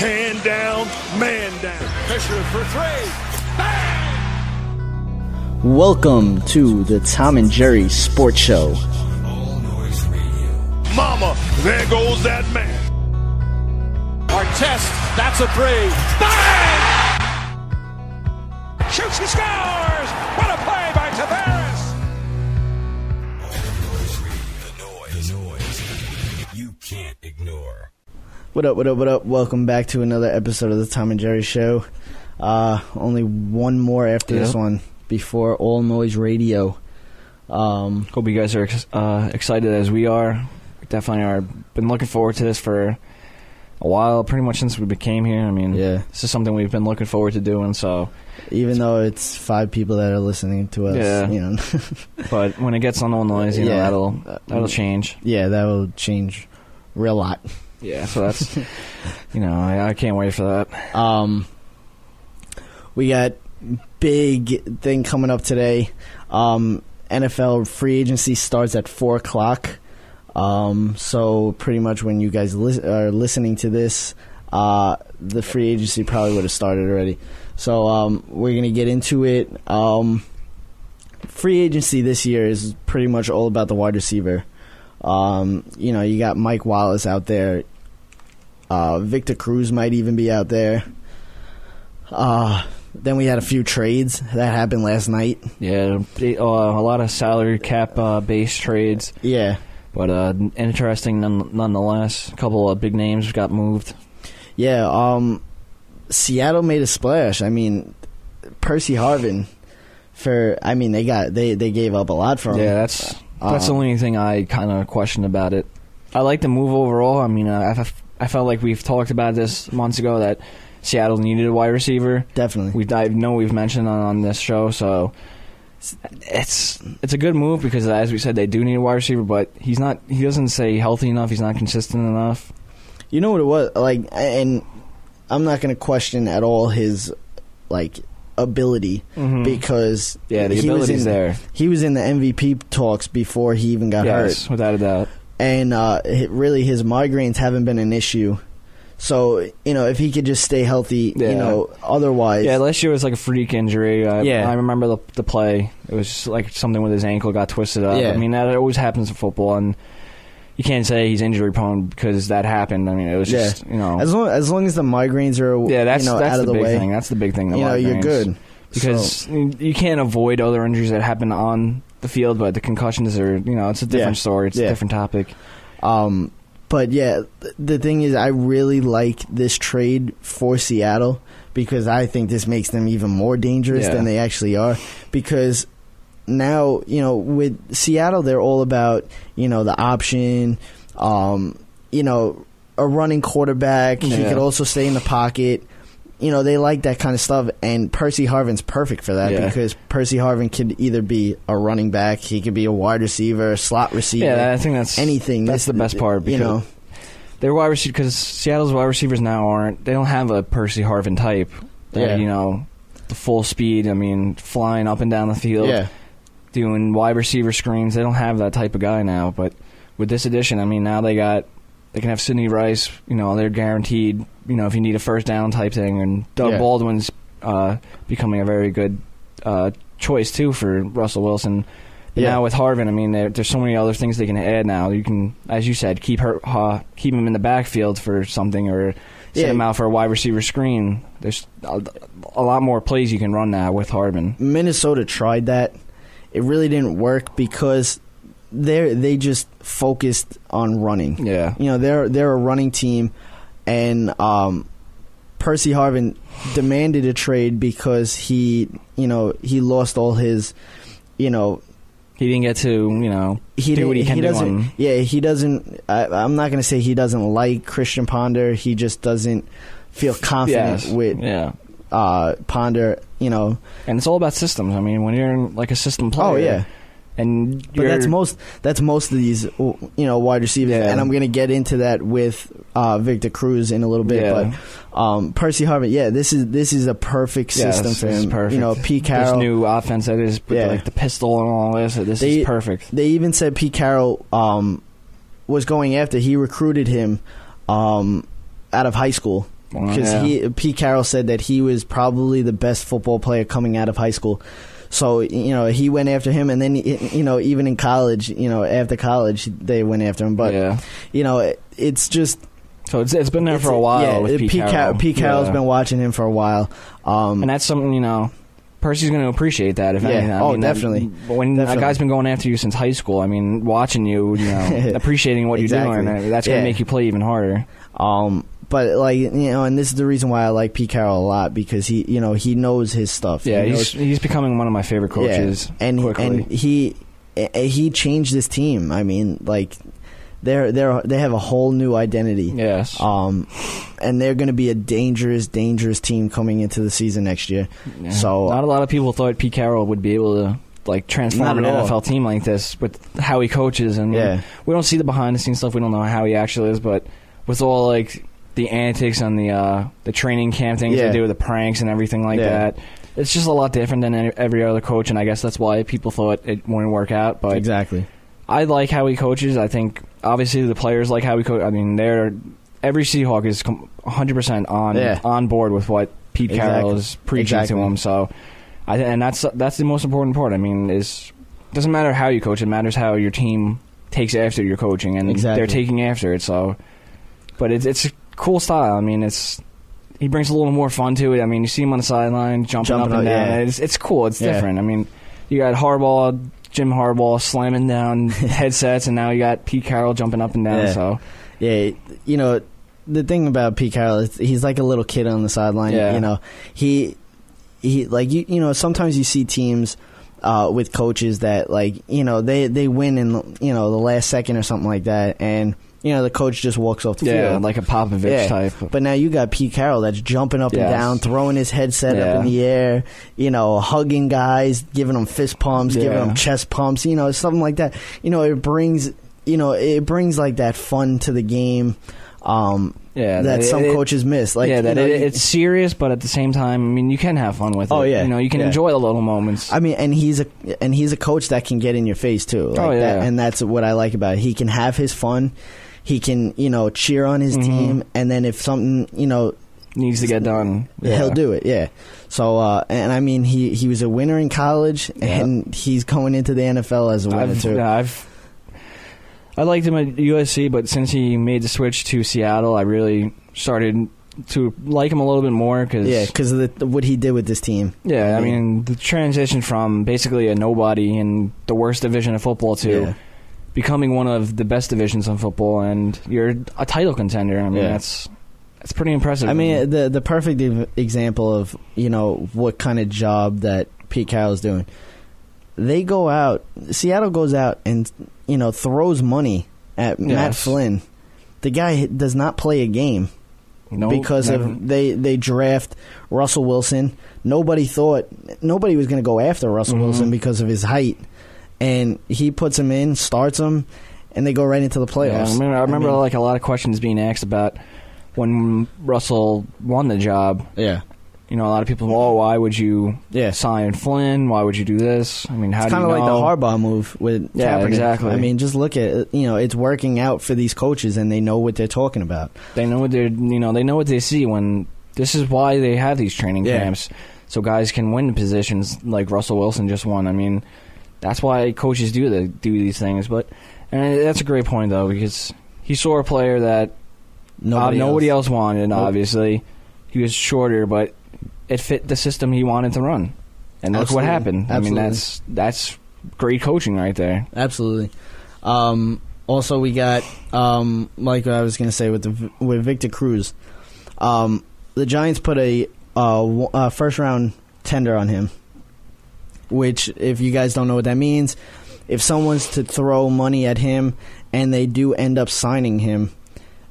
Hand down, man down. Fisher for three. Bang! Welcome to the Tom and Jerry Sports Show. Mama, there goes that man. Artest, that's a three. Bang! Shoots, he scores! What a play by Tavares! The noise you can't ignore. What up, what up, what up? Welcome back to another episode of the Tom and Jerry Show. Only one more after this one before All Noise Radio. Hope you guys are excited as we are. We definitely are. Been looking forward to this for a while, pretty much since we became here. I mean, this is something we've been looking forward to doing. So, even though it's 5 people that are listening to us, you know. But when it gets on All Noise, you know, that'll change. Yeah, that will change real lot. Yeah, so that's you know, I can't wait for that. We got big thing coming up today. NFL free agency starts at 4 o'clock. So pretty much when you guys are listening to this, the free agency probably would have started already. So we're going to get into it. Free agency this year is pretty much all about the wide receiver. You know, you got Mike Wallace out there. Victor Cruz might even be out there. Then we had a few trades that happened last night. Yeah, a lot of salary cap based trades. Yeah. But interesting nonetheless. A couple of big names got moved. Yeah, Seattle made a splash. I mean, Percy Harvin they gave up a lot for him. Yeah, that's the only thing I kind of questioned about it. I like the move overall. I mean, I felt like we've talked about this months ago that Seattle needed a wide receiver. Definitely. I know we've mentioned on this show, so it's a good move because, as we said, they do need a wide receiver, but he doesn't stay healthy enough. He's not consistent enough. You know what it was like, and I'm not going to question at all his ability because the ability's there. He was in the MVP talks before he even got hurt, without a doubt. And really, his migraines haven't been an issue. So, you know, if he could just stay healthy, you know, otherwise. Yeah, last year was like a freak injury. I remember the play. It was just like something with his ankle got twisted up. Yeah. I mean, that always happens in football, and you can't say he's injury prone because that happened. I mean, it was just, you know. As long as the migraines are that's out of the way. Thing. That's the big thing. You know, you're good. Because you can't avoid other injuries that happen on the field, but the concussions are, you know, it's a different story. It's a different topic. But, yeah, the thing is, I really like this trade for Seattle because I think this makes them even more dangerous than they actually are. Because now, you know, with Seattle, they're all about, you know, the option, you know, a running quarterback. He could also stay in the pocket. You know, they like that kind of stuff, and Percy Harvin's perfect for that because Percy Harvin could either be a running back, he could be a wide receiver, a slot receiver. Yeah, I think that's anything. That's the best part, because you know, their wide receiver, because Seattle's wide receivers now they don't have a Percy Harvin type. You know, the full speed. I mean, flying up and down the field, doing wide receiver screens. They don't have that type of guy now. But with this addition, I mean, now they can have Sidney Rice. You know, they're guaranteed. You know, if you need a first down type thing, and Doug Baldwin's becoming a very good choice too for Russell Wilson. But now with Harvin, I mean, there's so many other things they can add now. You can, as you said, keep him in the backfield for something, or send him out for a wide receiver screen. There's a lot more plays you can run now with Harvin. Minnesota tried that. It really didn't work because they just focused on running. Yeah, you know, they're a running team. And Percy Harvin demanded a trade because he lost all his, you know. He didn't get to, you know, do what he can do. He doesn't. I'm not going to say he doesn't like Christian Ponder. He just doesn't feel confident with Ponder. You know, and it's all about systems. I mean, when you're like a system player. Oh yeah. But that's most of these, you know, wide receivers, and I'm going to get into that with Victor Cruz in a little bit. But Percy Harvin, this is a perfect system for him. Perfect. You know, Pete Carroll, this new offense that is like the pistol and all this. This is perfect. They even said Pete Carroll was going after. He recruited him out of high school. because Pete Carroll said that he was probably the best football player coming out of high school. So, he went after him, and then, even in college, after college, they went after him. But, it's just... So it's been there for a while with Pete Carroll. Pete Carroll's been watching him for a while. And that's something, Percy's going to appreciate that, if anything. Definitely. When a guy's been going after you since high school, watching you, appreciating what you're doing, that's going to make you play even harder. But and this is the reason why I like Pete Carroll a lot, because he knows his stuff. Yeah, he's becoming one of my favorite coaches. Yeah. And he changed this team. They have a whole new identity. Yes. And they're going to be a dangerous team coming into the season next year. Yeah. So not a lot of people thought Pete Carroll would be able to transform an NFL team like this with how he coaches, and we don't see the behind the scenes stuff. We don't know how he actually is, but with all the antics and the training camp things they do with the pranks and everything like that, it's just a lot different than every other coach, and I guess that's why people thought it wouldn't work out. But exactly. I like how he coaches. I think obviously the players like how he coaches. Every Seahawk is 100% on board with what Pete Carroll is preaching to him. So, and that's the most important part. It doesn't matter how you coach; it matters how your team takes after your coaching, and they're taking after it. So, but it's a cool style. He brings a little more fun to it. You see him on the sideline jumping up and down. Yeah. It's cool. It's different. You got Jim Harbaugh slamming down headsets, and now you got Pete Carroll jumping up and down. So, the thing about Pete Carroll is he's like a little kid on the sideline. Yeah. He sometimes you see teams with coaches that they win in the last second or something like that, and the coach just walks off the field. Like a Popovich type. But now you got Pete Carroll that's jumping up and down, throwing his headset up in the air, hugging guys, giving them fist pumps, giving them chest pumps, something like that. It brings that fun to the game. That some coaches miss. It's serious, but at the same time, you can have fun with it. Oh yeah, you can enjoy the little moments. And he's a coach that can get in your face too. And that's what I like about it. He can have his fun. He can, cheer on his team, and then if something, needs to get done, he'll do it. Yeah. So, he was a winner in college, and he's going into the NFL as a winner too. I liked him at USC, but since he made the switch to Seattle, I really started to like him a little bit more. Because of what he did with this team. Yeah, the transition from basically a nobody in the worst division of football to becoming one of the best divisions in football, and you're a title contender. That's pretty impressive. The perfect example of what kind of job that Pete Carroll's doing. Seattle goes out and throws money at Matt Flynn. The guy does not play a game because they draft Russell Wilson. Nobody was going to go after Russell Wilson because of his height. And he puts him in, starts him, and they go right into the playoffs. I remember a lot of questions being asked about when Russell won the job. Yeah. A lot of people, why would you sign Flynn? Why would you do this? How do you know? It's kind of like the Harbaugh move with Kaepernick. Exactly. Just look at it. It's working out for these coaches, and they know what they're talking about. They know what they know what they see when. This is why they have these training camps, so guys can win positions like Russell Wilson just won. That's why coaches do these things. But that's a great point though, because he saw a player that nobody else wanted. Nope. Obviously, he was shorter, but it fit the system he wanted to run, and that's what happened. That's great coaching right there. Absolutely. Also, we got like I was going to say with Victor Cruz, the Giants put a first round tender on him. Which, if you guys don't know what that means, if someone's to throw money at him and they do end up signing him,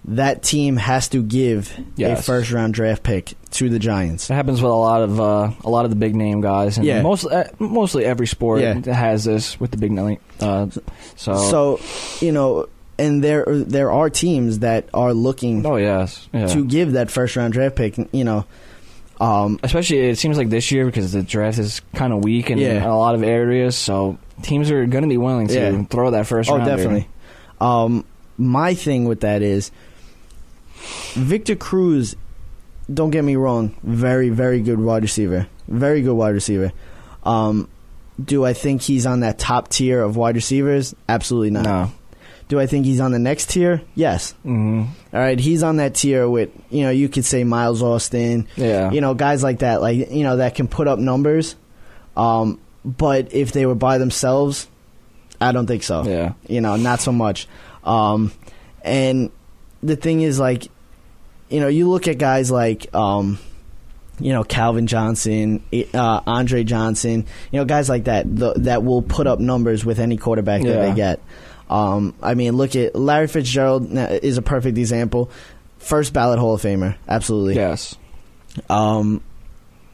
that team has to give a first-round draft pick to the Giants. It happens with a lot of the big-name guys, and mostly every sport has this with the big name. So and there are teams that are looking to give that first-round draft pick. Especially, it seems like this year because the draft is kind of weak in a lot of areas, so teams are going to be willing to throw that first round. Oh, definitely. My thing with that is Victor Cruz don't get me wrong, very, very good wide receiver. Very good wide receiver. Do I think he's on that top tier of wide receivers? Absolutely not. No. Do I think he's on the next tier? Yes. Mm-hmm. All right, he's on that tier with, you could say Miles Austin. Yeah. Guys like that, that can put up numbers. But if they were by themselves, I don't think so. Yeah. Not so much. And the thing is, you look at guys like, Calvin Johnson, Andre Johnson, guys like that that will put up numbers with any quarterback that they get. Look at Larry Fitzgerald is a perfect example. First ballot Hall of Famer, absolutely. Yes. The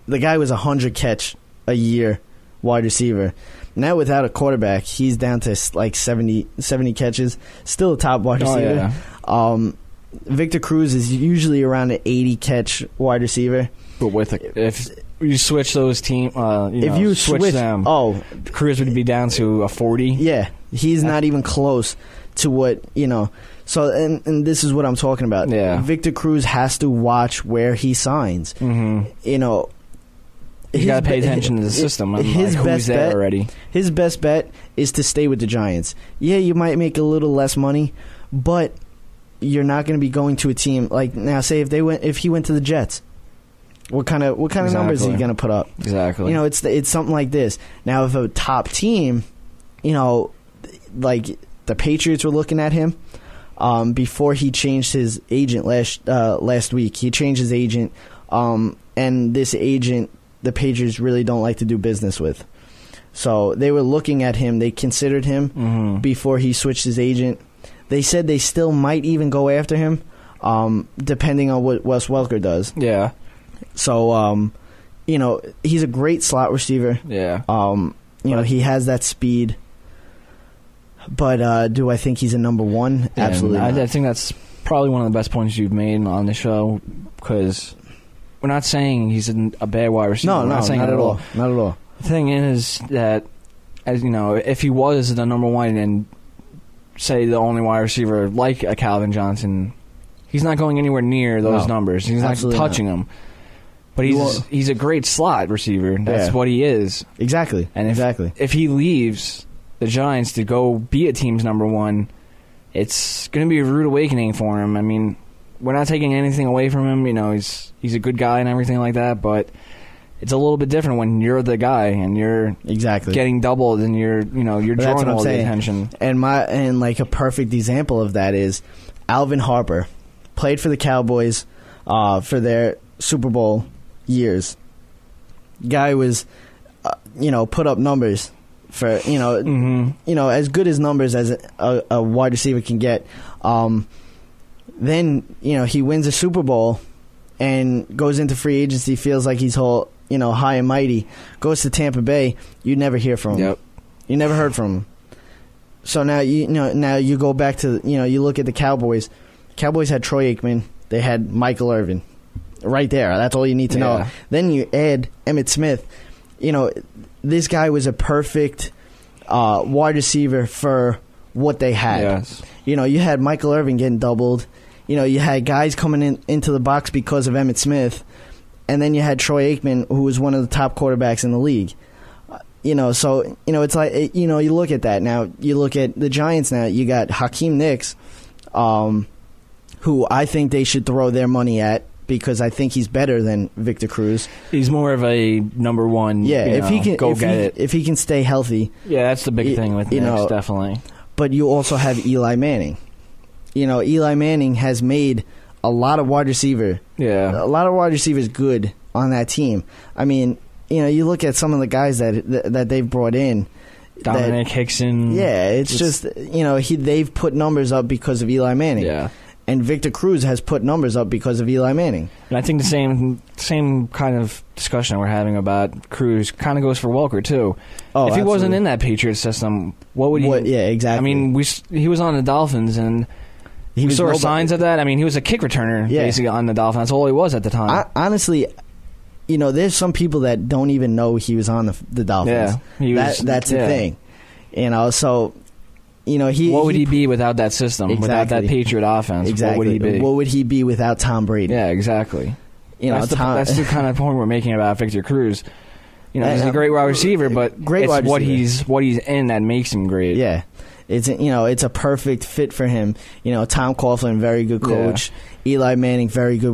guy was 100 catch a year wide receiver. Now without a quarterback, he's down to 70 catches. Still a top wide receiver. Yeah. Victor Cruz is usually around an 80 catch wide receiver. But if you switch those team, if you switch them, Cruz would be down to a 40. Yeah, he's not even close to what So and this is what I'm talking about. Yeah, Victor Cruz has to watch where he signs. Mm-hmm. You got to pay attention to the system. His best bet already. His best bet is to stay with the Giants. Yeah, you might make a little less money, but you're not going to be going to a team like now. Say if he went to the Jets. What kind of numbers is he going to put up? Exactly. It's something like this. Now, if a top team, like the Patriots were looking at him before he changed his agent last week. He changed his agent, and this agent, the Patriots really don't like to do business with. So they were looking at him. They considered him before he switched his agent. They said they still might even go after him, depending on what Wes Welker does. Yeah. So, he's a great slot receiver. Yeah. He has that speed. But do I think he's a number one? Yeah, absolutely not. I think that's probably one of the best points you've made on the show, because we're not saying he's a bad wide receiver. No, not at all. Not at all. The thing is that, if he was the number one and say the only wide receiver like a Calvin Johnson, he's not going anywhere near those numbers. He's not touching them. But he's a great slot receiver. That's what he is. Exactly. And if he leaves the Giants to go be a team's number one, it's going to be a rude awakening for him. I mean, we're not taking anything away from him. He's a good guy and everything like that, but it's a little bit different when you're the guy and you're getting doubled and you're drawing all the attention. And a perfect example of that is Alvin Harper played for the Cowboys for their Super Bowl years. Guy was put up numbers for as good as numbers as a wide receiver can get. Then he wins a Super Bowl and goes into free agency, feels like he's high and mighty, goes to Tampa Bay. You never hear from him. Yep. You never heard from him. So now now you go back to you look at the Cowboys. Cowboys had Troy Aikman. They had Michael Irvin. Right there. That's all you need to know. Then you add Emmitt Smith. This guy was a perfect wide receiver for what they had. Yes. You had Michael Irvin getting doubled. You had guys coming into the box because of Emmitt Smith. And then you had Troy Aikman, who was one of the top quarterbacks in the league. So, it's like, you look at that. Now, you look at the Giants now. You got Hakeem Nicks, who I think they should throw their money at, because I think he's better than Victor Cruz. He's more of a number one. Yeah, if he can stay healthy. Yeah, that's the big thing with Nicks, definitely. But you also have Eli Manning. Eli Manning has made a lot of wide receivers good on that team. I mean, you look at some of the guys that they've brought in. Dominic Hickson. Yeah, it's just they've put numbers up because of Eli Manning. Yeah. And Victor Cruz has put numbers up because of Eli Manning. And I think the same kind of discussion we're having about Cruz kind of goes for Welker, too. Oh, if he wasn't in that Patriots system, what would he... Yeah, exactly. I mean, he was on the Dolphins, and we saw signs of that. I mean, he was a kick returner, basically, on the Dolphins. That's all he was at the time. Honestly, there's some people that don't even know he was on the Dolphins. Yeah, that's the thing. So... what would he be without that system, without that Patriot offense? Exactly. What would he be? What would he be without Tom Brady? Yeah, exactly. that's the kind of point we're making about Victor Cruz. He's a great wide receiver, but it's what he's in that makes him great. Yeah. It's a perfect fit for him. Tom Coughlin, very good coach. Yeah. Eli Manning, very good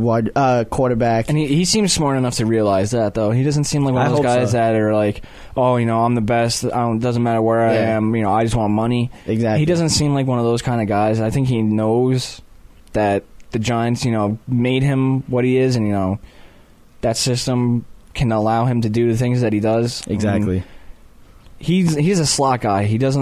quarterback. And he seems smart enough to realize that, though. He doesn't seem like one of those guys that are like, I'm the best. It doesn't matter where I am. I just want money. Exactly. He doesn't seem like one of those kind of guys. I think he knows that the Giants, made him what he is, and that system can allow him to do the things that he does. Exactly. He's a slot guy. He's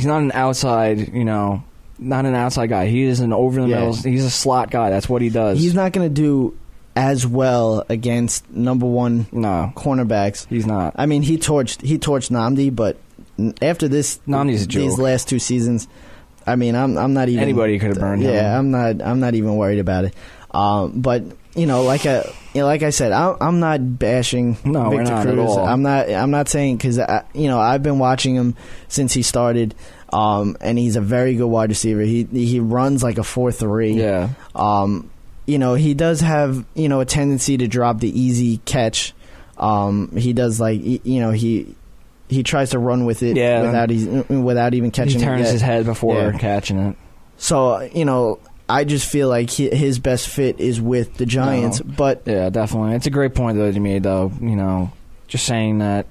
not an outside, not an outside guy. He is an over the middle. He's a slot guy. That's what he does. He's not going to do as well against number one cornerbacks. He's not. I mean, he torched Nnamdi, but after Nnamdi's a joke. These last 2 seasons, I mean, I'm not even. Anybody could have burned him. Yeah, I'm not even worried about it. But like I said, I'm not bashing Victor Cruz. At all. I'm not saying, because I've been watching him since he started, and he's a very good wide receiver. He runs like a 4.3. Yeah. He does have a tendency to drop the easy catch. He does, like he tries to run with it without even catching it. He turns his head before catching it. So I just feel like his best fit is with the Giants. But yeah, definitely. It's a great point that you made, though. Just saying that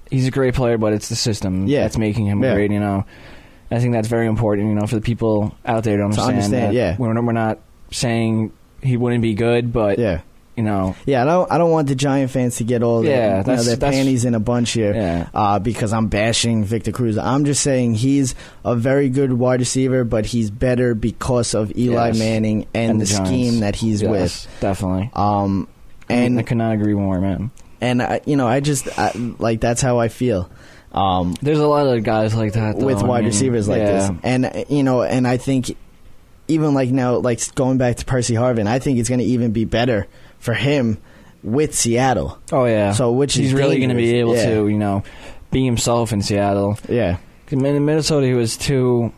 he's a great player, but it's the system that's making him great. I think that's very important. For the people out there to understand that we're not saying he wouldn't be good, but I don't want the Giant fans to get all their panties in a bunch here because I'm bashing Victor Cruz. I'm just saying he's a very good wide receiver, but he's better because of Eli Manning and the scheme that he's with. Definitely. And I could not agree more, man. And I just that's how I feel. There's a lot of guys like that, though, with wide receivers like this, and and I think even like now, like going back to Percy Harvin, I think it's going to even be better for him with Seattle. Oh yeah. So he's really going to be able to be himself in Seattle. Yeah. In Minnesota, he was too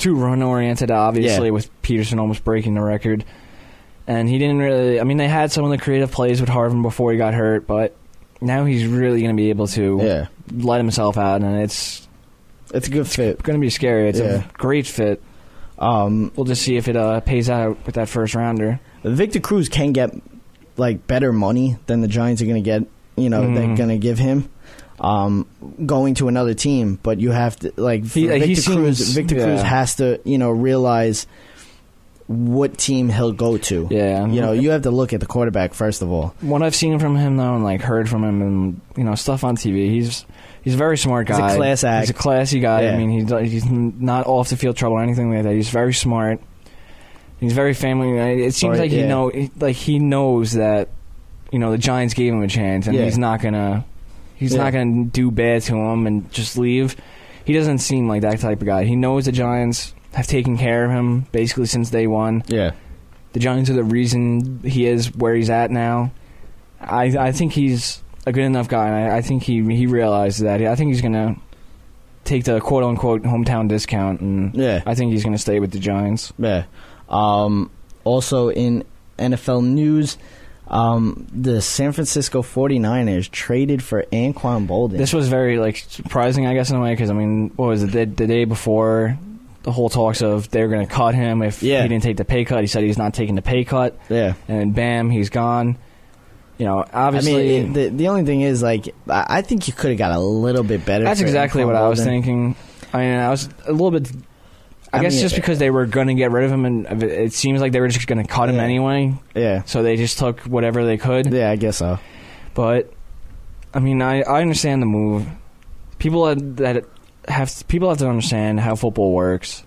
run oriented. Obviously, with Peterson almost breaking the record, and he didn't really. I mean, they had some of the creative plays with Harvin before he got hurt, but now he's really going to be able to let himself out, and it's a good fit. It's going to be scary. It's a great fit. We'll just see if it pays out with that first rounder. Victor Cruz can get better money than the Giants are going to get. They're going to give him going to another team, but you have to Victor Cruz has to realize what team he'll go to. Yeah, you have to look at the quarterback first of all. What I've seen from him though, and heard from him, and stuff on TV, he's a very smart guy. He's a class act. He's a classy guy. Yeah. I mean, he's not off the field trouble or anything like that. He's very smart. He's very family. It seems he knows that the Giants gave him a chance, and he's not gonna do bad to him and just leave. He doesn't seem like that type of guy. He knows the Giants have taken care of him basically since day one. Yeah, the Giants are the reason he is where he's at now. I think he's a good enough guy, and I think he realizes that. I think he's gonna take the quote unquote hometown discount, and I think he's gonna stay with the Giants. Yeah. Also in NFL news, the San Francisco 49ers traded for Anquan Boldin. This was very surprising, I guess, in a way, because what was it, the day before the whole talks of they're going to cut him if he didn't take the pay cut. He said he's not taking the pay cut. Yeah, and bam, he's gone. Obviously, I mean, the only thing is, I think you could have got a little bit better. That's exactly what I was thinking. I mean, I was a little bit. I guess just because they were going to get rid of him, and it seems like they were just going to cut him anyway. Yeah. So they just took whatever they could. Yeah, I guess so. But I mean, I understand the move. People have to understand how football works.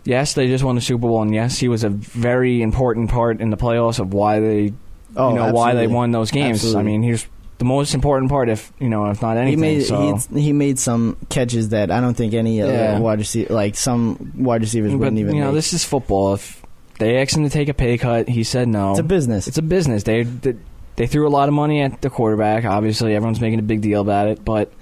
Yes, they just won the Super Bowl, and yes, he was a very important part in the playoffs of why they, why they won those games. Absolutely. I mean, he's the most important part, if not anything. He made some catches that I don't think any wide receiver, some wide receivers wouldn't even make. This is football. If they asked him to take a pay cut, he said no. It's a business. It's a business. They threw a lot of money at the quarterback. Obviously, everyone's making a big deal about it, but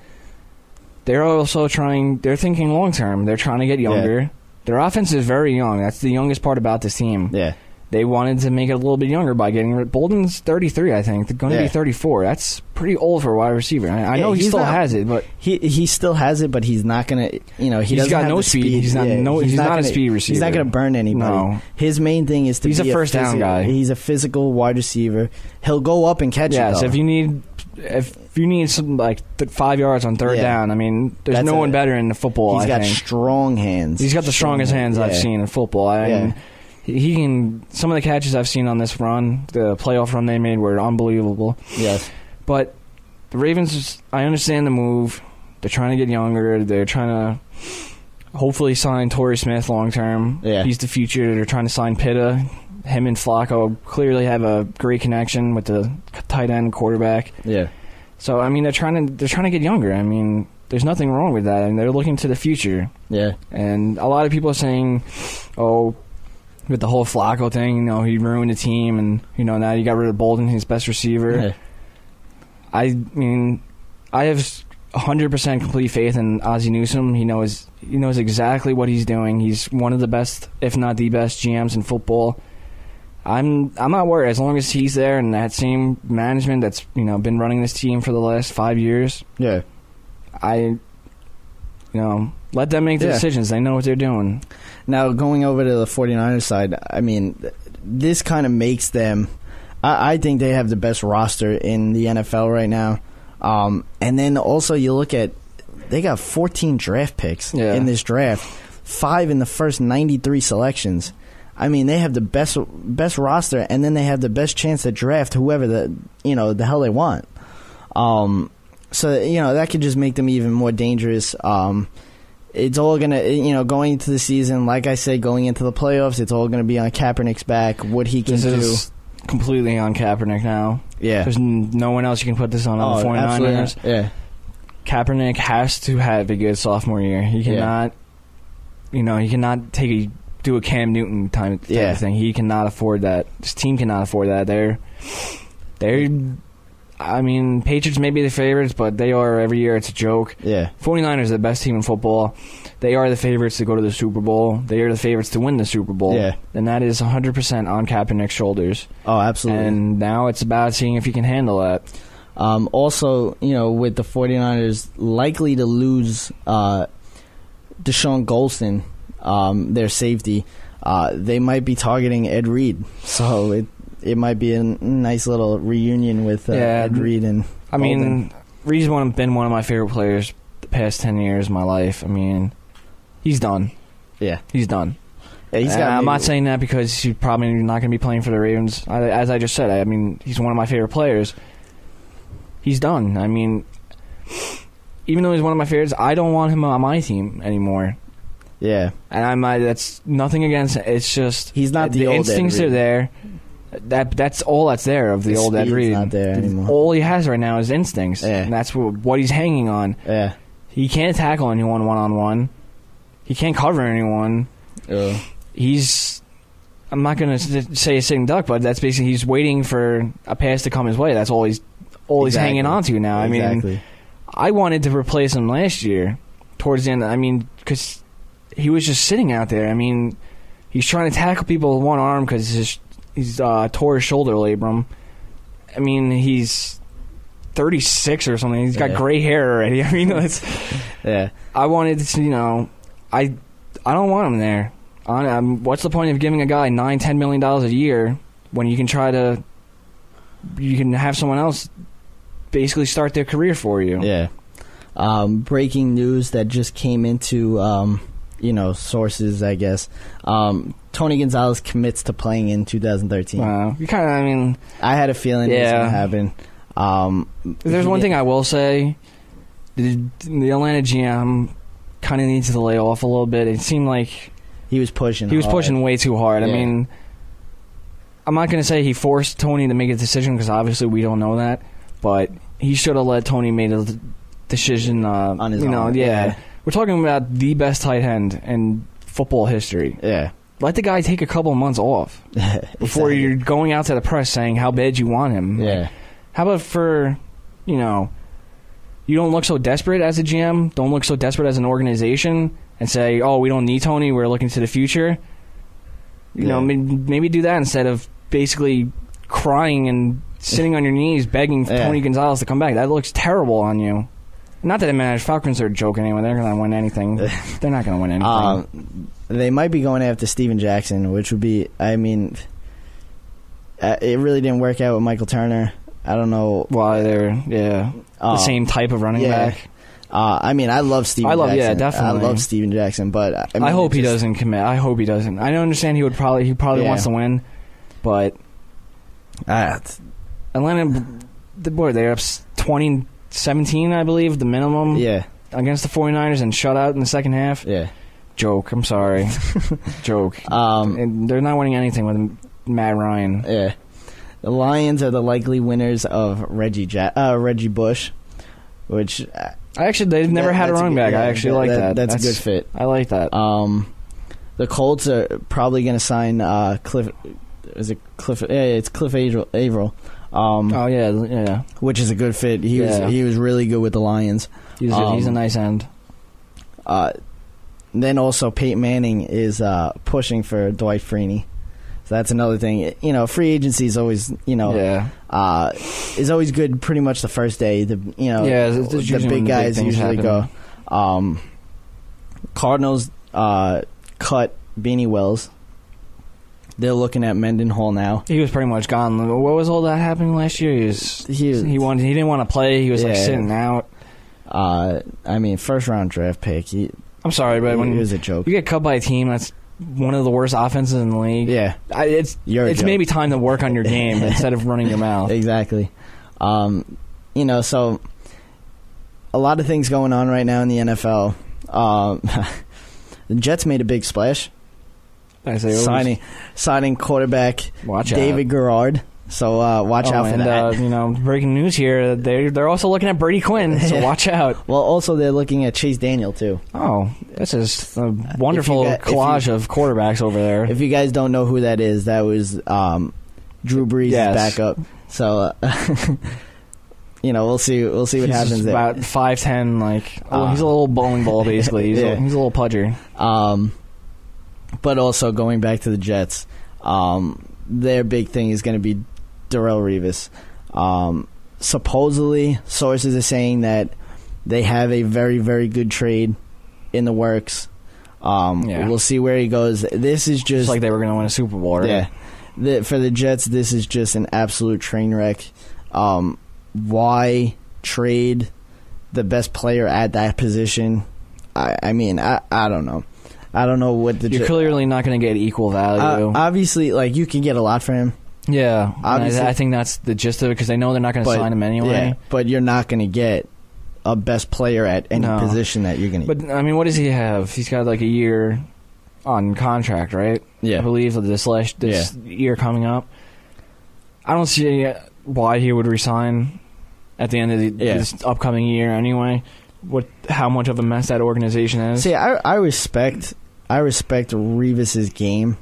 they're also they're thinking long term. They're trying to get younger. Yeah. Their offense is very young. That's the youngest part about this team. Yeah. they wanted to make it a little bit younger by getting rid. Bolden's 33, I think. They're going to be 34. That's pretty old for a wide receiver. I know he still has it, but he still has it, but he's not going to. He doesn't got have no the speed. He's not a speed receiver. He's not going to burn anybody. No. His main thing is to be a first down guy. He's a physical wide receiver. He'll go up and catch it. Yeah, so if you need some 5 yards on third down, I mean, there's no one better in the football. He's got strong hands. He's got the strongest hands I've seen in football. He can. Some of the catches I've seen on this run, the playoff run they made, were unbelievable. Yes, but the Ravens, I understand the move. They're trying to get younger. They're trying to hopefully sign Torrey Smith long term. Yeah, he's the future. They're trying to sign Pitta. Him and Flacco clearly have a great connection with the tight end quarterback. Yeah. So I mean, they're trying to get younger. I mean, there's nothing wrong with that, and they're looking to the future. Yeah. And a lot of people are saying, "Oh, with the whole Flacco thing, he ruined the team, and now you got rid of Bolden, his best receiver." Yeah. I mean, I have 100% complete faith in Ozzie Newsome. He knows exactly what he's doing. He's one of the best, if not the best, GMs in football. I'm not worried as long as he's there and that same management that's been running this team for the last 5 years. Yeah. Let them make the decisions. They know what they're doing. Now, going over to the 49ers side, I mean, this kind of makes them... I think they have the best roster in the NFL right now. And then also you look at... They got 14 draft picks in this draft. 5 in the first 93 selections. I mean, they have the best roster, and then they have the best chance to draft whoever the hell they want. So that could just make them even more dangerous. It's all gonna going into the season, like I said, going into the playoffs, it's all gonna be on Kaepernick's back. What he can do. This is completely on Kaepernick now. Yeah, there's no one else you can put this on the 49ers. Yeah, Kaepernick has to have a good sophomore year. He cannot, he cannot do a Cam Newton type of thing. He cannot afford that. This team cannot afford that. They're I mean, Patriots may be the favorites, but they are every year. It's a joke. Yeah. 49ers are the best team in football. They are the favorites to go to the Super Bowl. They are the favorites to win the Super Bowl. Yeah. And that is 100% on Kaepernick's shoulders. Oh, absolutely. And now it's about seeing if he can handle that. Also, with the 49ers likely to lose Deshaun Golston, their safety, they might be targeting Ed Reed. So it might be a nice little reunion with Ed Reed and I mean, Reed's been one of my favorite players the past 10 years of my life. I mean, he's done. Yeah. He's done. Yeah, I'm not saying that because he's probably not going to be playing for the Ravens. As I just said, I mean, he's one of my favorite players. He's done. I mean, even though he's one of my favorites, I don't want him on my team anymore. Yeah. And that's nothing against it. It's just he's not the old instincts Ed Reed. Are there. That's all that's there of the old Ed Reed. Not there anymore. All he has right now is instincts. Yeah. And that's what he's hanging on. Yeah. He can't tackle anyone one-on-one. He can't cover anyone. I'm not going to say a sitting duck, but that's basically he's waiting for a pass to come his way. That's all he's hanging on to now. I mean, I wanted to replace him last year towards the end. I mean, because he was just sitting out there. I mean, he's trying to tackle people with one arm because he's tore his shoulder labrum. I mean, he's 36 or something. He's got gray hair already. I mean, I wanted to, I don't want him there. What's the point of giving a guy $9-10 million a year when you can have someone else basically start their career for you? Yeah. Breaking news that just came into sources, I guess. Tony Gonzalez commits to playing in 2013. Wow. I had a feeling it was going to happen. There's one thing I will say. The Atlanta GM kind of needs to lay off a little bit. It seemed like he was pushing way too hard. Yeah. I mean, I'm not going to say he forced Tony to make a decision because obviously we don't know that, but he should have let Tony make a decision on his own. Yeah. We're talking about the best tight end in football history. Yeah. Let the guy take a couple of months off before you're going out to the press saying how bad you want him. Yeah. How about you don't look so desperate as a GM, don't look so desperate as an organization and say, oh, we don't need Tony, we're looking to the future. You know, maybe do that instead of basically crying and sitting on your knees begging Tony Gonzalez to come back. That looks terrible on you. Not that it matters. Falcons are a joke anyway. They're going to win anything. They're not going to win anything. They might be going after Steven Jackson, which would be, I mean, it really didn't work out with Michael Turner. I don't know why they're the same type of running back. I mean, I love Steven Jackson. Yeah, definitely. I love Steven Jackson, but I hope he doesn't commit. I hope he doesn't. I understand he probably wants to win, but Atlanta, they're up 20-17, I believe, the minimum. Yeah. Against the 49ers and shut out in the second half. Yeah. Joke. I'm sorry. Joke. And they're not winning anything with Matt Ryan. Yeah. The Lions are the likely winners of Reggie Bush, which they've never had a running back. I actually like that. That's a good fit. I like that. The Colts are probably going to sign Cliff. Is it Cliff? Yeah, it's Cliff Averill. Which is a good fit. He was really good with the Lions. He's a nice end. Then also Peyton Manning is pushing for Dwight Freeney. So that's another thing. You know, free agency is always, is always good pretty much the first day. The big guys usually go. Cardinals cut Beanie Wells. They're looking at Mendenhall now. He was pretty much gone. What was all that happening last year? He didn't want to play. He was sitting out. I mean, first round draft pick. I'm sorry, but when it was a joke. You get cut by a team that's one of the worst offenses in the league. Yeah, it's maybe time to work on your game instead of running your mouth. Exactly. So a lot of things going on right now in the NFL. The Jets made a big splash. Signing quarterback David Garrard. So watch out for that. Breaking news here. They're also looking at Brady Quinn. So watch out. Well, also they're looking at Chase Daniel too. Oh, this is a wonderful collage of quarterbacks over there. If you guys don't know who that is, that was Drew Brees' backup. So we'll see what happens there. About 5'10", he's a little bowling ball basically. He's a little pudger. But also going back to the Jets, their big thing is going to be Darrelle Revis. Supposedly, sources are saying that they have a very, very good trade in the works. We'll see where he goes. This is just like they were going to win a Super Bowl, right? Yeah. For the Jets, this is just an absolute train wreck. Why trade the best player at that position? I don't know. I don't know what the... You're clearly not going to get equal value. Obviously, you can get a lot for him. Yeah. Obviously, I think that's the gist of it, because they know they're not going to sign him anyway. Yeah, but you're not going to get a best player at any position that you're going to... But, what does he have? He's got, a year on contract, right? Yeah. I believe this year coming up. I don't see why he would resign at the end of this upcoming year anyway. How much of a mess that organization is. See, I respect Revis's game.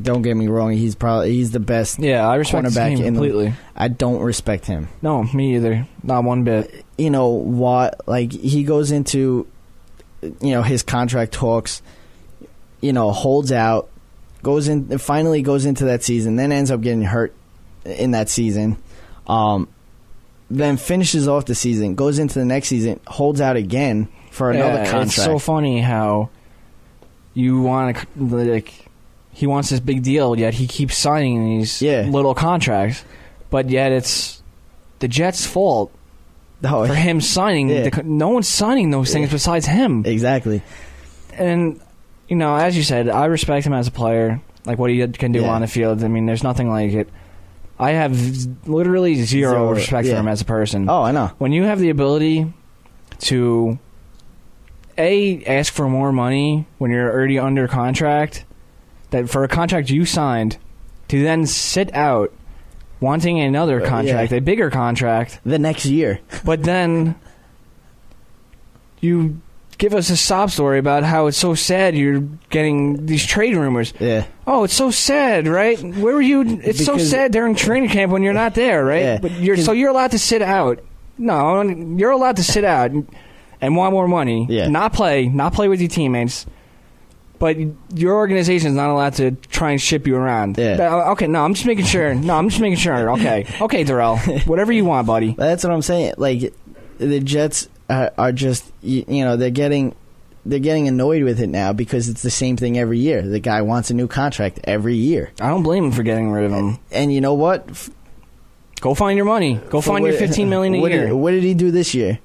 Don't get me wrong; he's the best. Yeah, I respect his game completely. I don't respect him. No, me either. Not one bit. What? He goes into, his contract talks. Holds out, finally goes into that season, then ends up getting hurt in that season. Then finishes off the season, goes into the next season, holds out again for another contract. It's so funny how you want to, he wants this big deal, yet he keeps signing these little contracts, but yet it's the Jets' fault for him signing. No one's signing those things besides him. Exactly. And, as you said, I respect him as a player, what he can do on the field. There's nothing like it. I have literally zero respect for him as a person. Oh, I know. When you have the ability to, ask for more money when you're already under contract, that for a contract you signed, to then sit out wanting another contract, a bigger contract. The next year. But then you give us a sob story about how it's so sad you're getting these trade rumors. Yeah. Oh, it's so sad, right? Where were you? It's so sad during training camp when you're not there, right? Yeah. But you're allowed to sit out. No, you're allowed to sit out and want more money. Yeah. Not play with your teammates. but your organization is not allowed to try and ship you around. Yeah. Okay, no, I'm just making sure. Okay, Darrell. Whatever you want, buddy. That's what I'm saying. Like, the Jets are just, they're getting annoyed with it now because it's the same thing every year. The guy wants a new contract every year. I don't blame him for getting rid of him. And you know what? Go find your money. Go find your $15 million a year. What did he do this year?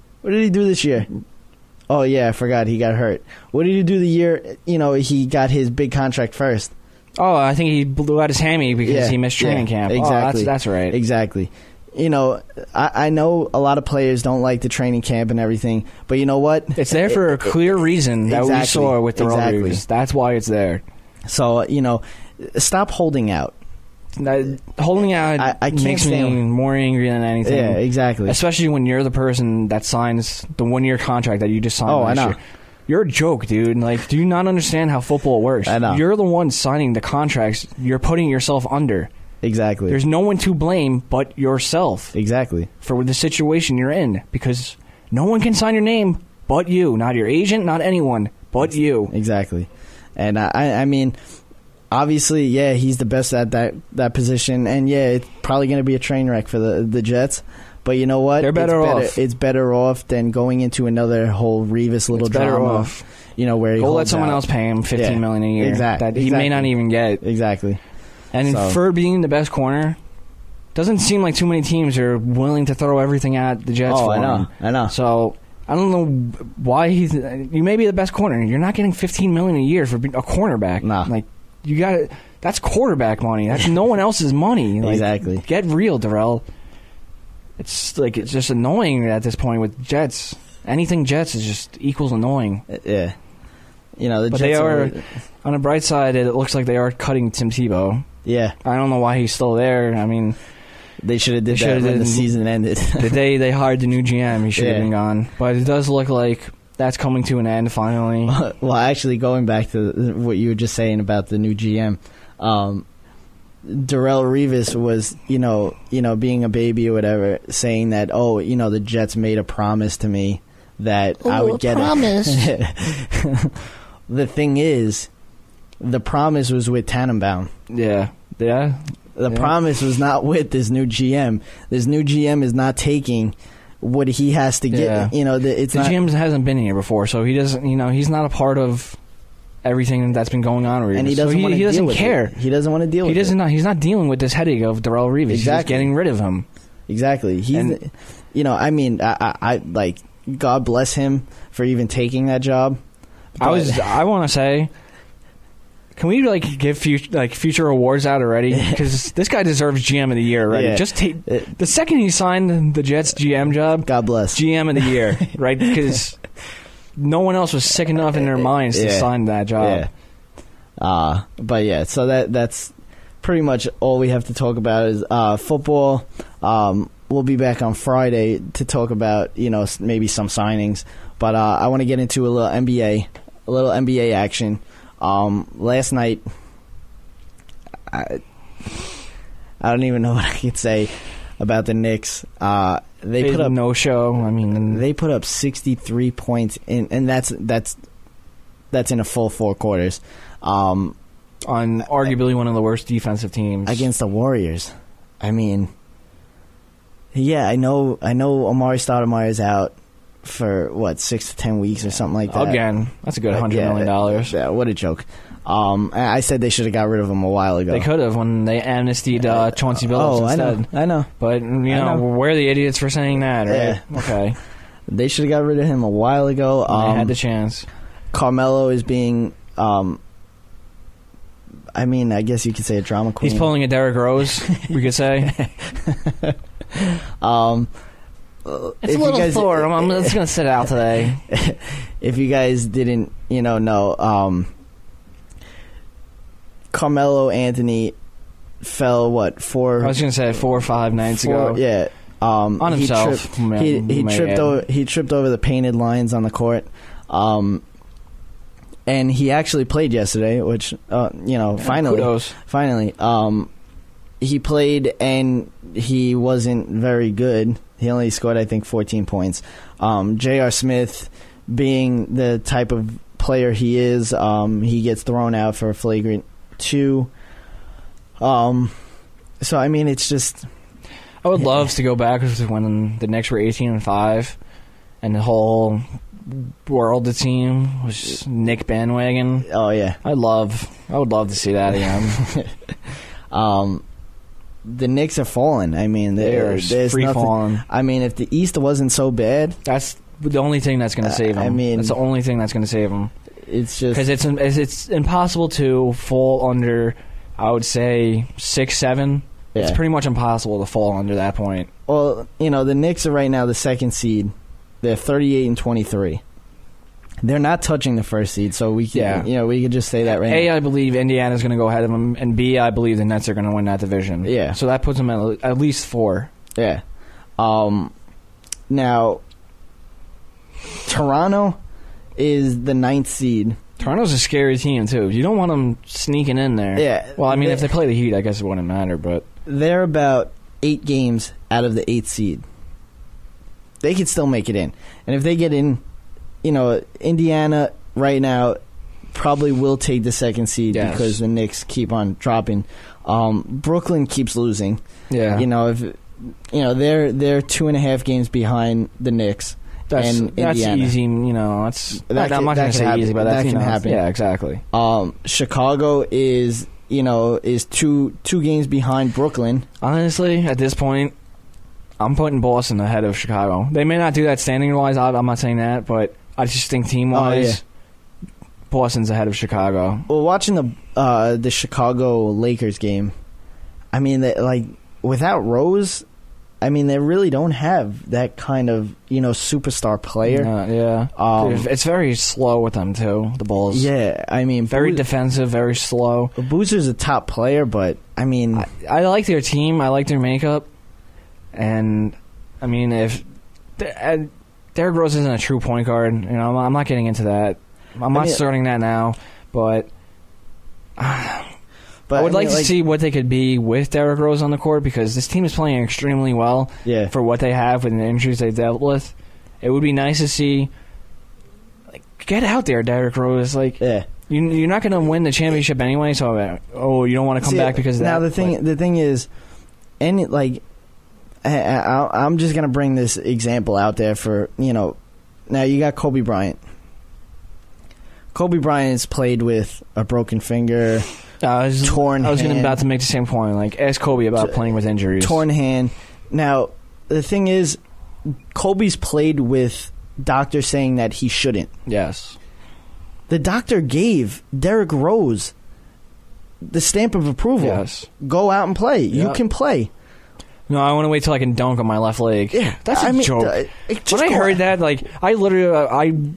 Oh, yeah, I forgot he got hurt. What did he do the year, he got his big contract first? Oh, I think he blew out his hammy because he missed training camp. Exactly. Oh, that's right. Exactly. I know a lot of players don't like the training camp and everything, but you know what? It's there for a clear reason that we saw with the Rovers. That's why it's there. So, stop holding out. Holding out I makes me more angry than anything. Yeah, exactly. Especially when you're the person that signs the 1-year contract that you just signed last year. You're a joke, dude. Like, do you not understand how football works? I know. You're the one signing the contracts. You're putting yourself under. Exactly. There's no one to blame but yourself. Exactly. For the situation you're in, because no one can sign your name but you. Not your agent, not anyone, but you. Exactly. And I mean, obviously, yeah, he's the best at that position, and yeah, it's probably going to be a train wreck for the Jets. But you know what? They're better off. It's better off than going into another whole Revis little drama. Better off. Where he go let someone else pay him $15 million a year. Exactly. That he may not even get. Exactly. And for being the best corner, doesn't seem like too many teams are willing to throw everything at the Jets for him. I know. So I don't know why you may be the best corner. You're not getting $15 million a year for a cornerback. Nah. Like, you got it. That's quarterback money. That's no one else's money. Like, exactly. Get real, Darrell. It's just annoying at this point with Jets. Anything Jets is just equals annoying. Yeah. The but Jets they are on the bright side. It looks like they are cutting Tim Tebow. Yeah. I don't know why he's still there. I mean, they should have did that when the season ended. The day they hired the new GM, he should have been gone. But it does look like that's coming to an end finally. Well, actually, going back to what you were just saying about the new GM, Darrell Revis was, being a baby or whatever, saying that, the Jets made a promise to me that I would get promise. The thing is, the promise was with Tannenbaum. Yeah. The promise was not with this new GM. This new GM is not taking what he has to get. Yeah. The GM hasn't been here before, so he doesn't. He's not a part of everything that's been going on. And he doesn't want to deal with care. It. He doesn't want to deal with it. He's not dealing with this headache of Darrell Revis. Exactly. He's just getting rid of him. Exactly. I like, God bless him for even taking that job. I want to say, can we give future awards out already? Because this guy deserves GM of the year already. Yeah. Just the second he signed the Jets GM job, God bless, GM of the year, right? Because no one else was sick enough in their minds to sign that job. Yeah. But yeah, so that's pretty much all we have to talk about is football. We'll be back on Friday to talk about maybe some signings. But I want to get into a little NBA action. Last night, I don't even know what I can say about the Knicks. They put up no show. I mean, they put up 63 points and that's in a full 4 quarters. On arguably one of the worst defensive teams against the Warriors. I mean, yeah, I know. Amari Stoudemire's out for 6 to 10 weeks or something like that. Again, that's a good $100 million. Yeah, what a joke. I said they should have got rid of him a while ago. They could have when they amnestied Chauncey Billups instead. I know. But we're the idiots for saying that, right? Yeah. Okay. They should have got rid of him a while ago. They had the chance. Carmelo is being, I guess you could say a drama queen. He's pulling a Derrick Rose, we could say. It's a little sore. I'm just going to sit out today. If you guys didn't, know, Carmelo Anthony fell 4? I was going to say 4 or 5 nights ago. Yeah, on himself. He tripped over the painted lines on the court, and he actually played yesterday, which finally, he played and he wasn't very good. He only scored, I think, 14 points. J.R. Smith, being the type of player he is. He gets thrown out for a flagrant 2. So I mean, it's just. I would love to go back to when the Knicks were 18-5, and the whole world, the team was Nick bandwagon. Oh yeah, I would love to see that again. The Knicks are falling. I mean, there's free nothing. falling. I mean, if the East wasn't so bad, that's the only thing that's going to save them. I mean, that's the only thing that's going to save them. It's just because it's impossible to fall under. I would say 6-7. Yeah. It's pretty much impossible to fall under that point. Well, the Knicks are right now the 2nd seed. They're 38-23. They're not touching the 1st seed, so we can, we could just say that right now. I believe Indiana's going to go ahead of them, and B, I believe the Nets are going to win that division. Yeah. So that puts them at least 4. Yeah. Now, Toronto is the 9th seed. Toronto's a scary team, too. You don't want them sneaking in there. Yeah. Well, I mean, if they play the Heat, I guess it wouldn't matter, but... They're about 8 games out of the 8th seed. They could still make it in. And if they get in, Indiana right now probably will take the 2nd seed because the Knicks keep on dropping. Brooklyn keeps losing. Yeah. If they're 2.5 games behind the Knicks. That's Indiana. easy, I'm not going to say easy, but that can happen. Yeah, exactly. Chicago is 2 games behind Brooklyn. Honestly, at this point, I'm putting Boston ahead of Chicago. They may not do that standing-wise, I'm not saying that, but I just think team-wise, Boston's ahead of Chicago. Well, watching the Chicago Lakers game, I mean, without Rose... I mean, they really don't have that kind of, superstar player. It's very slow with them, too, the Bulls. Yeah, I mean... Very defensive, very slow. Boozer's a top player, but, I mean... I like their team. I like their makeup. And, I mean, if... Derrick Rose isn't a true point guard. I'm not getting into that. I'm not starting that now, but... I would like to see what they could be with Derrick Rose on the court because this team is playing extremely well for what they have with the injuries they've dealt with. It would be nice to see, get out there, Derrick Rose. You're not going to win the championship anyway, so you don't want to come back because of that. Now the thing is, I'm just going to bring this example out there for Now you got Kobe Bryant. Kobe Bryant's played with a broken finger. Torn hand. I was about to make the same point. Ask Kobe about playing with injuries. Torn hand. Now, the thing is, Kobe's played with doctors saying that he shouldn't. Yes. The doctor gave Derrick Rose the stamp of approval. Yes. Go out and play. Yep. You can play. No, I want to wait till I can dunk on my left leg. Yeah. That's a joke. When I heard that, I literally...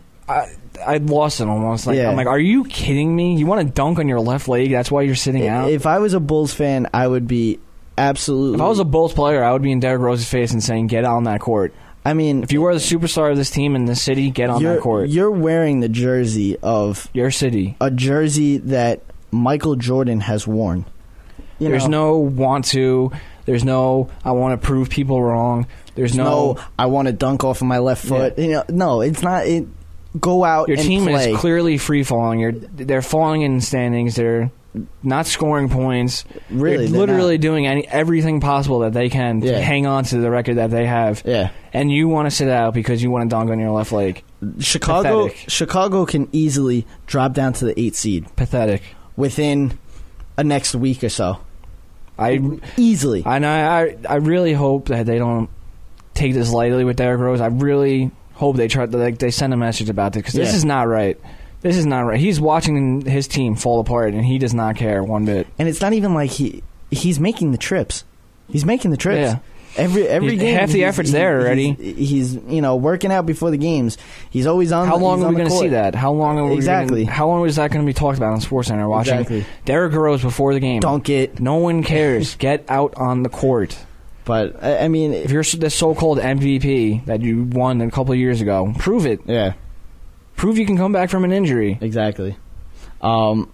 I lost it almost. I'm like, are you kidding me? You want to dunk on your left leg? That's why you're sitting out? If I was a Bulls fan, I would be absolutely... If I was a Bulls player, I would be in Derrick Rose's face and saying, get on that court. I mean... If you were the superstar of this team in this city, get on that court. You're wearing the jersey of... Your city. A jersey that Michael Jordan has worn. There's no want to. There's no, I want to prove people wrong. There's no... I want to dunk off of my left foot. Yeah. No, it's not... Go out Your and team play. is clearly free falling. They're falling in standings. They're not scoring points. Really, they're literally doing everything possible that they can to hang on to the record that they have. Yeah, and you want to sit out because you want to dunk on your left leg. Chicago can easily drop down to the 8th seed. Pathetic. Within a next week or so. Easily. And I really hope that they don't take this lightly with Derrick Rose. I really hope they they send a message about this because this is not right. This is not right. He's watching his team fall apart, and he does not care one bit. And it's not even like he's making the trips. He's making the trips. Yeah. Every game. Half the effort's there already. He's working out before the games. He's always on. How long are we going to see that? How long are exactly? How long is that going to be talked about on SportsCenter? Watching Derrick Rose before the game. Dunk it. No one cares. Get out on the court. But I mean, if you're the so-called MVP that you won a couple of years ago, prove it. Yeah. Prove you can come back from an injury. Exactly. So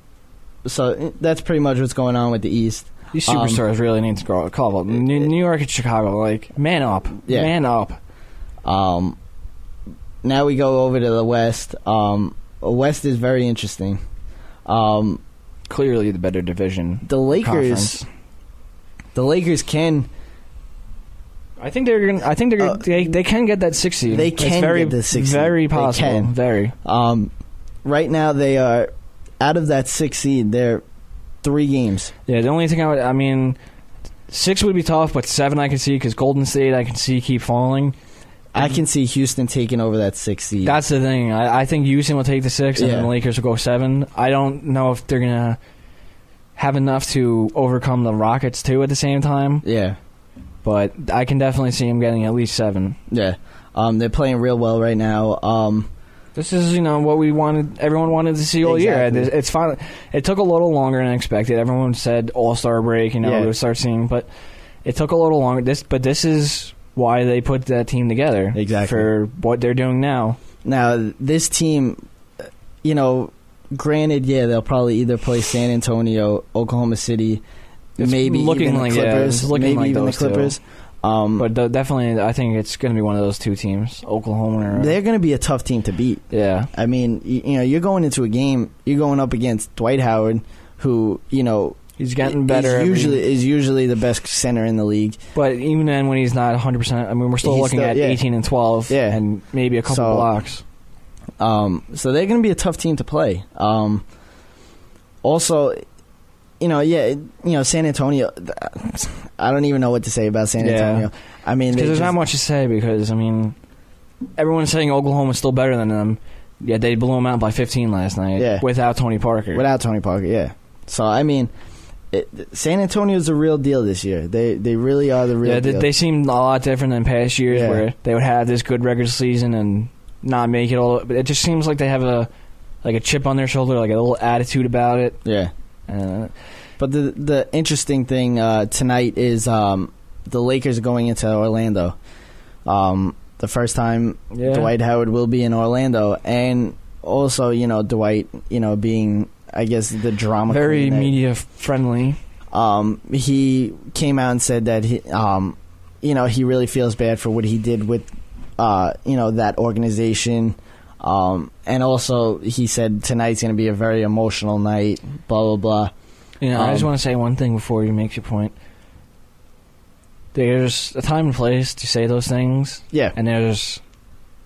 that's pretty much what's going on with the East. These superstars really need to call up. New York and Chicago, man up. Yeah. Man up. Now we go over to the West. West is very interesting. Clearly the better division. The Lakers. Conference. The Lakers can. I think they're gonna. I think they can get that 6 seed. They can get the 6 seed. Very possible. They can. Very. Right now they are out of that 6 seed. They're 3 games. Yeah. The only thing I mean, 6 would be tough, but 7 I can see because Golden State I can see keep falling. I can see Houston taking over that 6 seed. That's the thing. I think Houston will take the 6, and then the Lakers will go 7. I don't know if they're gonna have enough to overcome the Rockets too at the same time. Yeah. But I can definitely see him getting at least 7. Yeah. They're playing real well right now. This is, what we wanted. Everyone wanted to see all year. It's fine. It took a little longer than expected. Everyone said All-Star break, we would start seeing, but it took a little longer. This is why they put that team together. Exactly. For what they're doing now. Now, this team, granted, they'll probably either play San Antonio, Oklahoma City, maybe even the Clippers. Maybe even the Clippers. But definitely, I think it's going to be one of those 2 teams, Oklahoma. They're going to be a tough team to beat. Yeah. I mean, you're going into a game, you're going up against Dwight Howard, who, he's getting better. Is usually the best center in the league. But even then, when he's not 100%, I mean, we're still looking at 18 and 12 and maybe a couple blocks. So they're going to be a tough team to play. Also, San Antonio, I don't even know what to say about San Antonio. I mean, there's not much to say because, everyone's saying Oklahoma's still better than them. Yeah, they blew them out by 15 last night without Tony Parker. So, San Antonio's the real deal this year. They really are the real deal. They seem a lot different than past years where they would have this good regular season and not make it all. But it just seems like they have a chip on their shoulder, like a little attitude about it. Yeah. But the interesting thing tonight is the Lakers going into Orlando. The first time Dwight Howard will be in Orlando, and also Dwight being, I guess, the drama very media friendly. He came out and said that he really feels bad for what he did with that organization. And also he said tonight's going to be a very emotional night, blah, blah, blah. I just want to say one thing before you make your point. There's a time and place to say those things. Yeah. And there's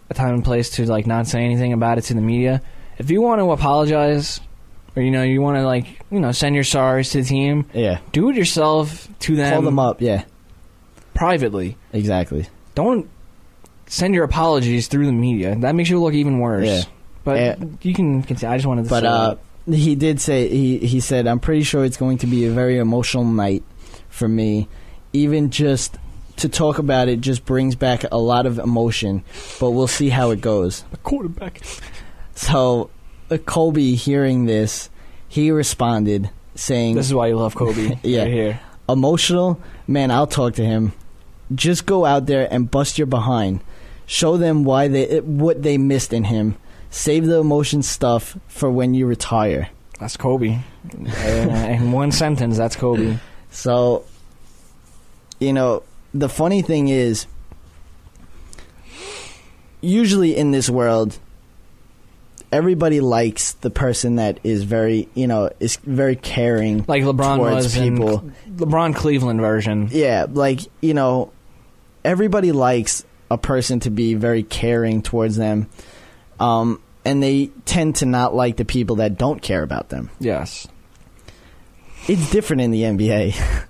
a time and place to, not say anything about it to the media. If you want to apologize, or, you want to, send your sorries to the team. Yeah. Do it yourself to them. Call them up, privately. Exactly. Don't send your apologies through the media. That makes you look even worse. Yeah. But you can continue. I just wanted to say that. He did say, he said, I'm pretty sure it's going to be a very emotional night for me. Even just to talk about it just brings back a lot of emotion, but we'll see how it goes. A quarterback. So, Kobe, hearing this, he responded saying... This is why you love Kobe. Right here. Emotional? Man, I'll talk to him. Just go out there and bust your behind. Show them what they missed in him. Save the emotion stuff for when you retire. That's Kobe. In one sentence, that's Kobe. So, the funny thing is, usually in this world, everybody likes the person that is very, is very caring. Like LeBron towards was people. LeBron Cleveland version. Yeah, everybody likes a person to be very caring towards them. And they tend to not like the people that don't care about them. Yes. It's different in the NBA.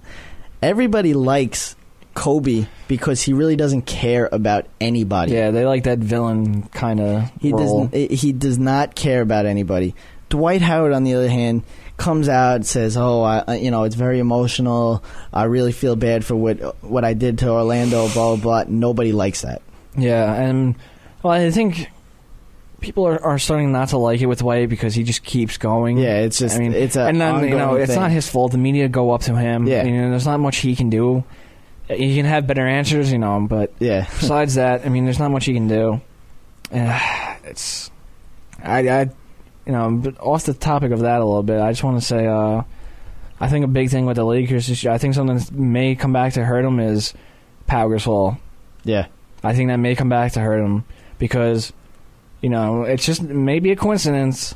Everybody likes Kobe because he really doesn't care about anybody. Yeah, they like that villain kind of role. He does not care about anybody. Dwight Howard, on the other hand, comes out and says, it's very emotional. I really feel bad for what I did to Orlando, blah, blah, blah. Nobody likes that. Yeah, and I think people are starting not to like it with Dwight because he just keeps going. Yeah, it's just it's a and then ongoing it's thing. Not his fault. The media go up to him. Yeah, there's not much he can do. He can have better answers, but besides that, there's not much he can do. It's but off the topic of that a little bit, I just want to say I think a big thing with the Lakers this year, I think something that may come back to hurt them is Pau Gasol. Yeah. I think that may come back to hurt him because it's just maybe a coincidence,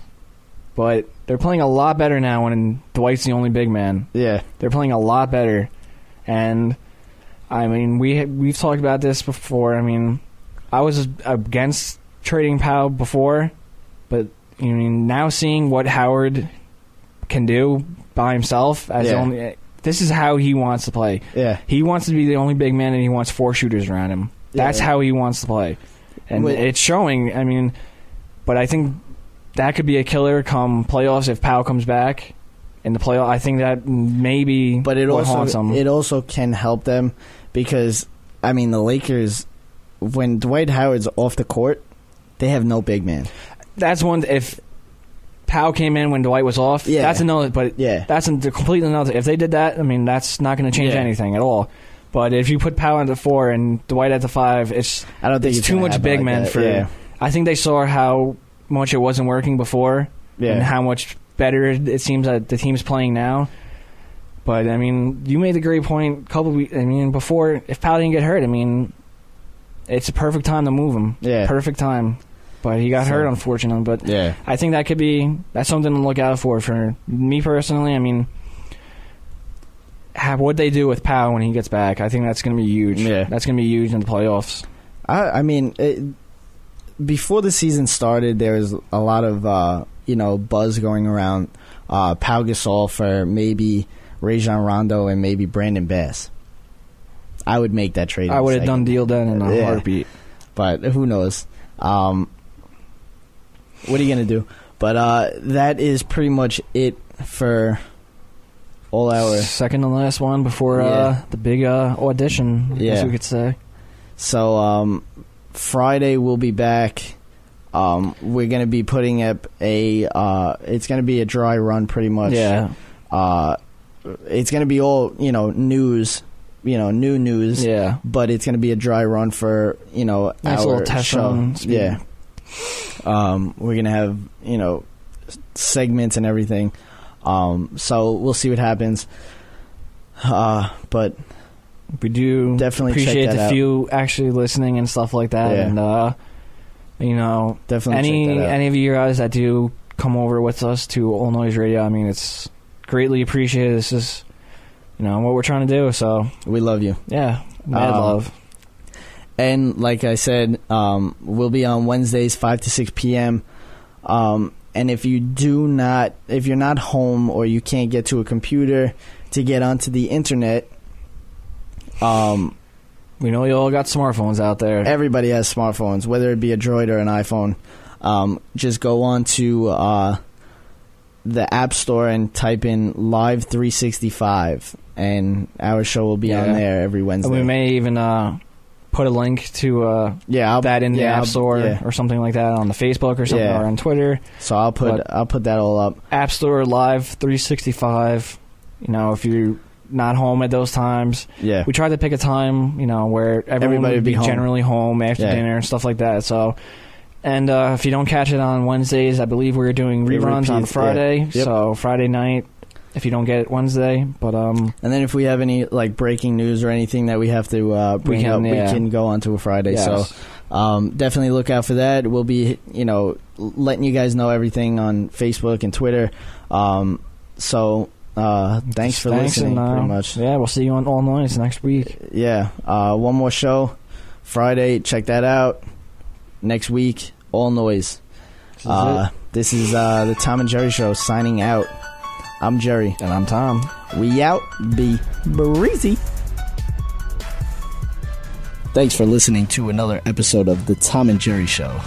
but they're playing a lot better now when Dwight's the only big man. Yeah. They're playing a lot better. And, I mean, we've talked about this before. I mean, I was against trading Powell before, but now seeing what Howard can do by himself this is how he wants to play. Yeah. He wants to be the only big man, and he wants 4 shooters around him. That's how he wants to play. And it's showing. I mean, but I think that could be a killer come playoffs if Powell comes back in the playoff. I think that maybe but it also can help them because, I mean, the Lakers, when Dwight Howard's off the court, they have no big man. That's one. If Powell came in when Dwight was off, that's another. But that's completely another. If they did that, I mean, that's not going to change anything at all. But if you put Powell at the 4 and Dwight at the 5, it's too much big man for. Yeah. I think they saw how much it wasn't working before, and how much better it seems that the team's playing now. But I mean, you made the great point. Before, if Powell didn't get hurt, I mean, it's a perfect time to move him. Yeah, perfect time. But he got hurt, unfortunately. But I think that's something to look out for me personally. I mean, what they do with Powell when he gets back, I think that's going to be huge. Yeah. That's going to be huge in the playoffs. I mean, before the season started, there was a lot of buzz going around Pau Gasol for maybe Rajon Rondo and maybe Brandon Bass. I would make that trade. I would have done deal then in a heartbeat. But who knows? What are you going to do? But that is pretty much it for all our... Second to last one before the big audition, I guess we could say. So Friday we'll be back. We're going to be putting up it's going to be a dry run pretty much. Yeah. It's going to be all, news, new news. Yeah. But it's going to be a dry run for, nice our little test show. Run. Yeah. We're going to have, segments and everything. So we'll see what happens. But we do definitely appreciate check that the few actually listening and stuff like that. Yeah. And, definitely any of you guys that do come over with us to All Noise Radio, I mean, it's greatly appreciated. This is, what we're trying to do. So we love you. Yeah. Mad love. And like I said, we'll be on Wednesdays 5 to 6 p.m. And if you're not home or you can't get to a computer to get onto the internet, we know you all got smartphones out there. Everybody has smartphones, whether it be a Droid or an iPhone. Just go on to the App Store and type in Live 365, and our show will be on there every Wednesday. And we may even put a link to that in the App Store or something like that on the Facebook or something or on Twitter. So I'll put that all up. App Store Live 365. If you're not home at those times, we try to pick a time where everybody would be generally home after dinner and stuff like that. So, and if you don't catch it on Wednesdays, I believe we're doing reruns on Friday. Yeah. Yep. So Friday night. If you don't get it Wednesday, but and then if we have any breaking news or anything that we have to bring up, we can go on to a Friday. Yes. So definitely look out for that. We'll be letting you guys know everything on Facebook and Twitter. So thanks for listening. Pretty much. Yeah, we'll see you on All Noise next week. Yeah, one more show Friday. Check that out. Next week, All Noise. This is the Tom and Jerry Show signing out. I'm Jerry. And I'm Tom. We out. Be breezy. Thanks for listening to another episode of The Tom and Jerry Show.